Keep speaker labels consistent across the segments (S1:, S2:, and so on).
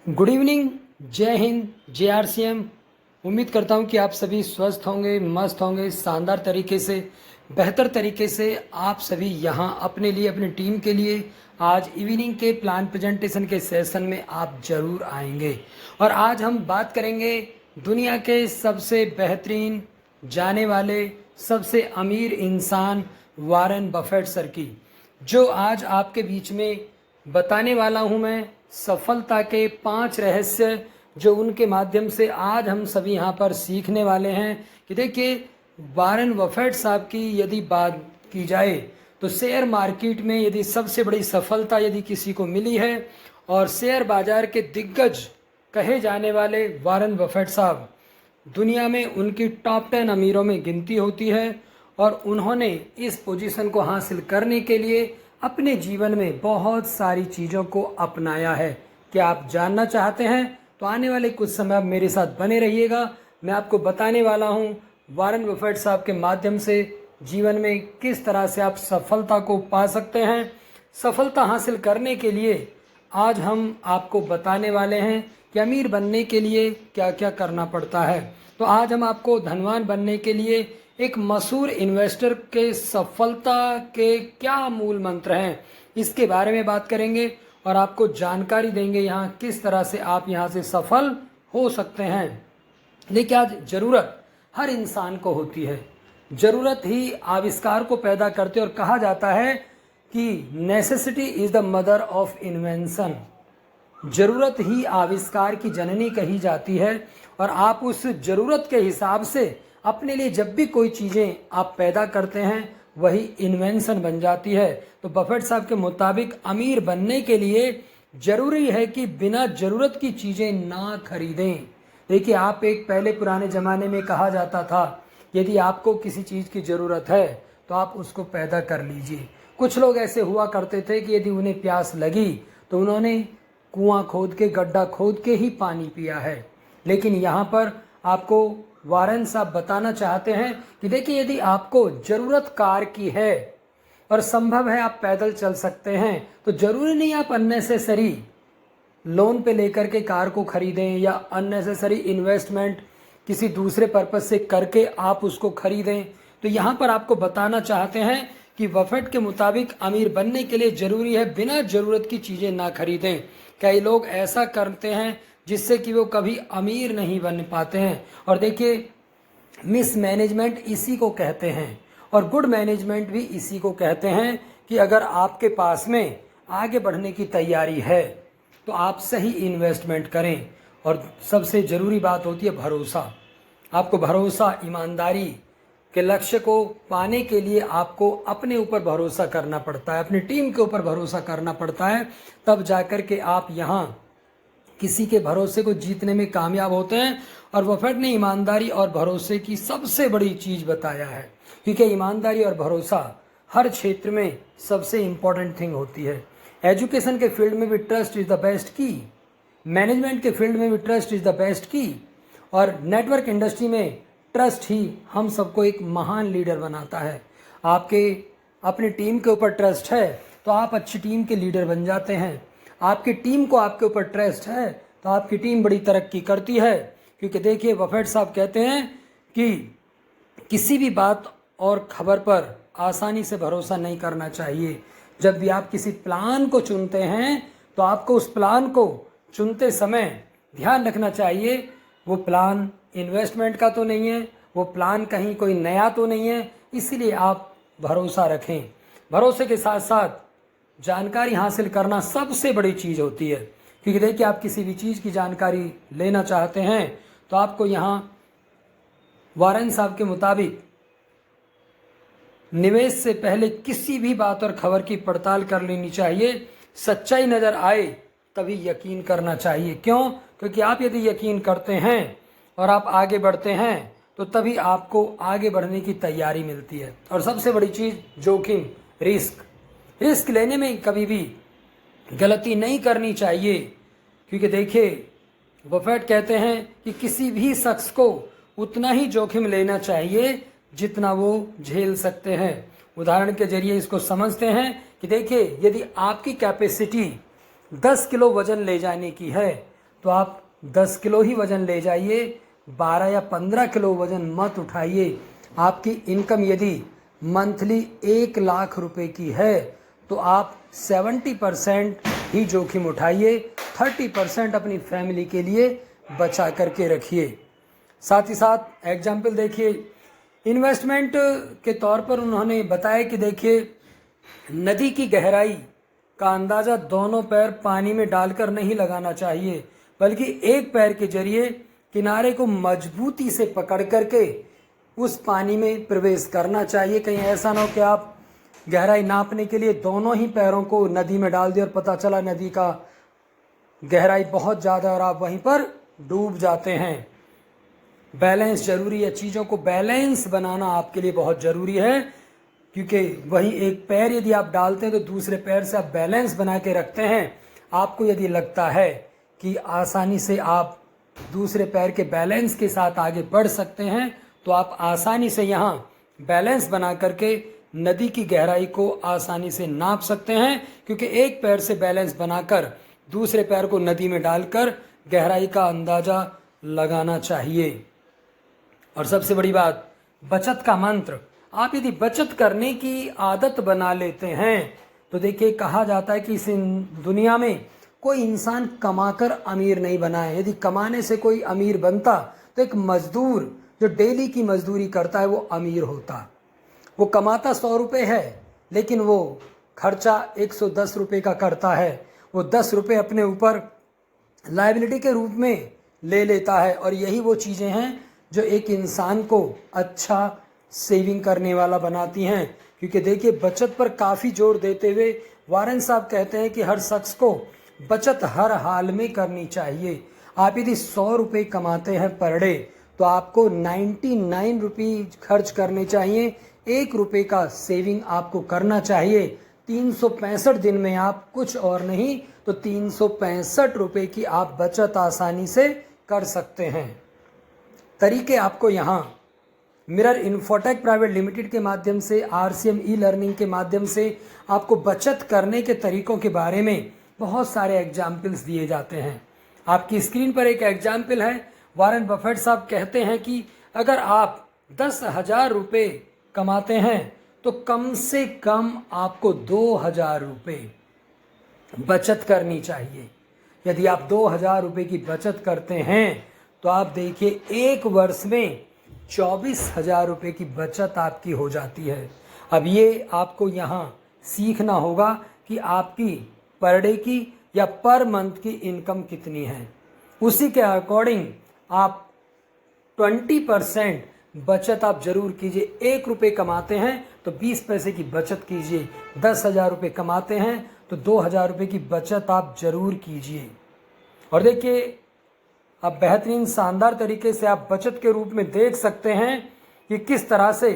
S1: Good evening. जय हिंद, जय RCM. उम्मीद करता हूं कि आप सभी स्वस्थ होंगे, मस्त होंगे, शानदार तरीके से, बेहतर तरीके से। आप सभी यहां अपने लिए, अपनी टीम के लिए आज इवनिंग के प्लान प्रेजेंटेशन के सेशन में आप जरूर आएंगे। और आज हम बात करेंगे दुनिया के सबसे बेहतरीन, जाने वाले, सबसे अमीर इंसान वारेन बफेट सर की, जो आज आपके बीच में बताने वाला हूं मैं। सफलता के 5 रहस्य जो उनके माध्यम से आज हम सभी यहाँ पर सीखने वाले हैं। कि देखिए, वारेन बफेट साहब की यदि बात की जाए तो शेयर मार्केट में यदि सबसे बड़ी सफलता यदि किसी को मिली है और शेयर बाजार के दिग्गज कहे जाने वाले वारेन बफेट साहब, दुनिया में उनकी टॉप 10 अमीरों में गिनती होती है। और उन्होंने इस पोजीशन को हासिल करने के लिए अपने जीवन में बहुत सारी चीज़ों को अपनाया है। क्या आप जानना चाहते हैं? तो आने वाले कुछ समय आप मेरे साथ बने रहिएगा। मैं आपको बताने वाला हूं वारेन बफेट साहब के माध्यम से जीवन में किस तरह से आप सफलता को पा सकते हैं। सफलता हासिल करने के लिए आज हम आपको बताने वाले हैं कि अमीर बनने के लिए क्या क्या करना पड़ता है। तो आज हम आपको धनवान बनने के लिए एक मशहूर इन्वेस्टर के सफलता के क्या मूल मंत्र हैं, इसके बारे में बात करेंगे और आपको जानकारी देंगे यहाँ किस तरह से आप यहाँ से सफल हो सकते हैं। देखिए, आज ज़रूरत हर इंसान को होती है। ज़रूरत ही आविष्कार को पैदा करते और कहा जाता है कि necessity is the mother of invention. ज़रूरत ही आविष्कार की जननी कही जाती है। और आप उस ज़रूरत के हिसाब से अपने लिए जब भी कोई चीज़ें आप पैदा करते हैं वही इन्वेंशन बन जाती है। तो बफेट साहब के मुताबिक अमीर बनने के लिए ज़रूरी है कि बिना ज़रूरत की चीज़ें ना खरीदें। देखिए, आप एक पहले पुराने ज़माने में कहा जाता था यदि आपको किसी चीज़ की ज़रूरत है तो आप उसको पैदा कर लीजिए। कुछ लोग ऐसे हुआ करते थे कि यदि उन्हें प्यास लगी तो उन्होंने कुआं खोद के, गड्ढा खोद के ही पानी पिया है। लेकिन यहाँ पर आपको वारेन साहब बताना चाहते हैं कि देखिए, यदि आपको ज़रूरत कार की है और संभव है आप पैदल चल सकते हैं, तो ज़रूरी नहीं आप अननेसेसरी लोन पे लेकर के कार को खरीदें या अननेसेसरी इन्वेस्टमेंट किसी दूसरे पर्पस से करके आप उसको खरीदें। तो यहाँ पर आपको बताना चाहते हैं कि बफेट के मुताबिक अमीर बनने के लिए ज़रूरी है बिना ज़रूरत की चीज़ें ना खरीदें। कई लोग ऐसा करते हैं जिससे कि वो कभी अमीर नहीं बन पाते हैं। और देखिए, मिस मैनेजमेंट इसी को कहते हैं और गुड मैनेजमेंट भी इसी को कहते हैं कि अगर आपके पास में आगे बढ़ने की तैयारी है तो आप सही इन्वेस्टमेंट करें। और सबसे ज़रूरी बात होती है भरोसा। आपको भरोसा, ईमानदारी के लक्ष्य को पाने के लिए आपको अपने ऊपर भरोसा करना पड़ता है, अपनी टीम के ऊपर भरोसा करना पड़ता है। तब जाकर के आप यहाँ किसी के भरोसे को जीतने में कामयाब होते हैं। और बफेट ने ईमानदारी और भरोसे की सबसे बड़ी चीज़ बताया है, क्योंकि ईमानदारी और भरोसा हर क्षेत्र में सबसे इम्पॉर्टेंट थिंग होती है। एजुकेशन के फील्ड में भी ट्रस्ट इज़ द बेस्ट की, मैनेजमेंट के फील्ड में भी ट्रस्ट इज़ द बेस्ट की, और नेटवर्क इंडस्ट्री में ट्रस्ट ही हम सबको एक महान लीडर बनाता है। आपके अपनी टीम के ऊपर ट्रस्ट है तो आप अच्छी टीम के लीडर बन जाते हैं। आपकी टीम को आपके ऊपर ट्रस्ट है तो आपकी टीम बड़ी तरक्की करती है। क्योंकि देखिए, बफेट साहब कहते हैं कि किसी भी बात और खबर पर आसानी से भरोसा नहीं करना चाहिए। जब भी आप किसी प्लान को चुनते हैं तो आपको उस प्लान को चुनते समय ध्यान रखना चाहिए वो प्लान इन्वेस्टमेंट का तो नहीं है, वो प्लान कहीं कोई नया तो नहीं है। इसीलिए आप भरोसा रखें। भरोसे के साथ साथ जानकारी हासिल करना सबसे बड़ी चीज़ होती है। क्योंकि देखिए, आप किसी भी चीज़ की जानकारी लेना चाहते हैं तो आपको यहाँ वारेन साहब के मुताबिक निवेश से पहले किसी भी बात और खबर की पड़ताल कर लेनी चाहिए। सच्चाई नज़र आए तभी यकीन करना चाहिए। क्यों? क्योंकि आप यदि यकीन करते हैं और आप आगे बढ़ते हैं तो तभी आपको आगे बढ़ने की तैयारी मिलती है। और सबसे बड़ी चीज़ जोखिम, रिस्क लेने में कभी भी गलती नहीं करनी चाहिए। क्योंकि देखिए, बफेट कहते हैं कि किसी भी शख्स को उतना ही जोखिम लेना चाहिए जितना वो झेल सकते हैं। उदाहरण के जरिए इसको समझते हैं कि देखिए, यदि आपकी कैपेसिटी 10 किलो वजन ले जाने की है तो आप 10 किलो ही वजन ले जाइए, 12 या 15 किलो वजन मत उठाइए। आपकी इनकम यदि मंथली 1 लाख रुपए की है तो आप 70% ही जोखिम उठाइए, 30% अपनी फैमिली के लिए बचा करके रखिए। साथ ही साथ एग्जाम्पल देखिए, इन्वेस्टमेंट के तौर पर उन्होंने बताया कि देखिए, नदी की गहराई का अंदाज़ा दोनों पैर पानी में डालकर नहीं लगाना चाहिए, बल्कि एक पैर के जरिए किनारे को मजबूती से पकड़ करके उस पानी में प्रवेश करना चाहिए। कहीं ऐसा ना हो कि आप गहराई नापने के लिए दोनों ही पैरों को नदी में डाल दिए और पता चला नदी का गहराई बहुत ज़्यादा और आप वहीं पर डूब जाते हैं। बैलेंस जरूरी है, चीज़ों को बैलेंस बनाना आपके लिए बहुत ज़रूरी है, क्योंकि वहीं एक पैर यदि आप डालते हैं तो दूसरे पैर से आप बैलेंस बना के रखते हैं। आपको यदि लगता है कि आसानी से आप दूसरे पैर के बैलेंस के साथ आगे बढ़ सकते हैं तो आप आसानी से यहाँ बैलेंस बना करके नदी की गहराई को आसानी से नाप सकते हैं, क्योंकि एक पैर से बैलेंस बनाकर दूसरे पैर को नदी में डालकर गहराई का अंदाज़ा लगाना चाहिए। और सबसे बड़ी बात, बचत का मंत्र। आप यदि बचत करने की आदत बना लेते हैं तो देखिए, कहा जाता है कि इस दुनिया में कोई इंसान कमाकर अमीर नहीं बना है। यदि कमाने से कोई अमीर बनता तो एक मजदूर जो डेली की मजदूरी करता है वो अमीर होता। वो कमाता 100 रुपये है, लेकिन वो खर्चा 110 रुपये का करता है। वो 10 रुपये अपने ऊपर लायबिलिटी के रूप में ले लेता है। और यही वो चीज़ें हैं जो एक इंसान को अच्छा सेविंग करने वाला बनाती हैं। क्योंकि देखिए, बचत पर काफ़ी जोर देते हुए वारन साहब कहते हैं कि हर शख्स को बचत हर हाल में करनी चाहिए। आप यदि 100 रुपये कमाते हैं पर डे तो आपको 99 रुपये खर्च करने चाहिए। 1 रुपये का सेविंग आपको करना चाहिए। 365 दिन में आप कुछ और नहीं तो 365 रुपये की आप बचत आसानी से कर सकते हैं। तरीके आपको यहाँ मिरर इन्फोटेक प्राइवेट लिमिटेड के माध्यम से, RCM ई लर्निंग के माध्यम से आपको बचत करने के तरीकों के बारे में बहुत सारे एग्जाम्पल्स दिए जाते हैं। आपकी स्क्रीन पर एक एग्जाम्पल है। वारन बफेट साहब कहते हैं कि अगर आप 10,000 रुपये कमाते हैं तो कम से कम आपको 2,000 रुपये बचत करनी चाहिए। यदि आप 2,000 रुपये की बचत करते हैं तो आप देखिए, एक वर्ष में 24,000 रुपये की बचत आपकी हो जाती है। अब ये आपको यहाँ सीखना होगा कि आपकी पर डे की या पर मंथ की इनकम कितनी है। उसी के अकॉर्डिंग आप 20% बचत आप जरूर कीजिए। 1 रुपये कमाते हैं तो 20 पैसे की बचत कीजिए। 10,000 रुपये कमाते हैं तो 2,000 रुपये की बचत आप जरूर कीजिए। और देखिए, अब बेहतरीन शानदार तरीके से आप बचत के रूप में देख सकते हैं कि किस तरह से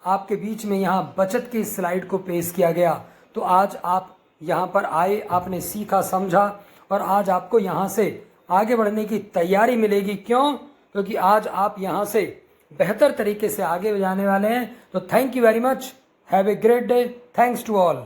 S1: आपके बीच में यहाँ बचत की स्लाइड को पेश किया गया। तो आज आप यहाँ पर आए, आपने सीखा, समझा और आज आपको यहाँ से आगे बढ़ने की तैयारी मिलेगी। क्यों? क्योंकि आज आप यहाँ से बेहतर तरीके से आगे जाने वाले हैं। तो thank you very much, have a great day, thanks to all.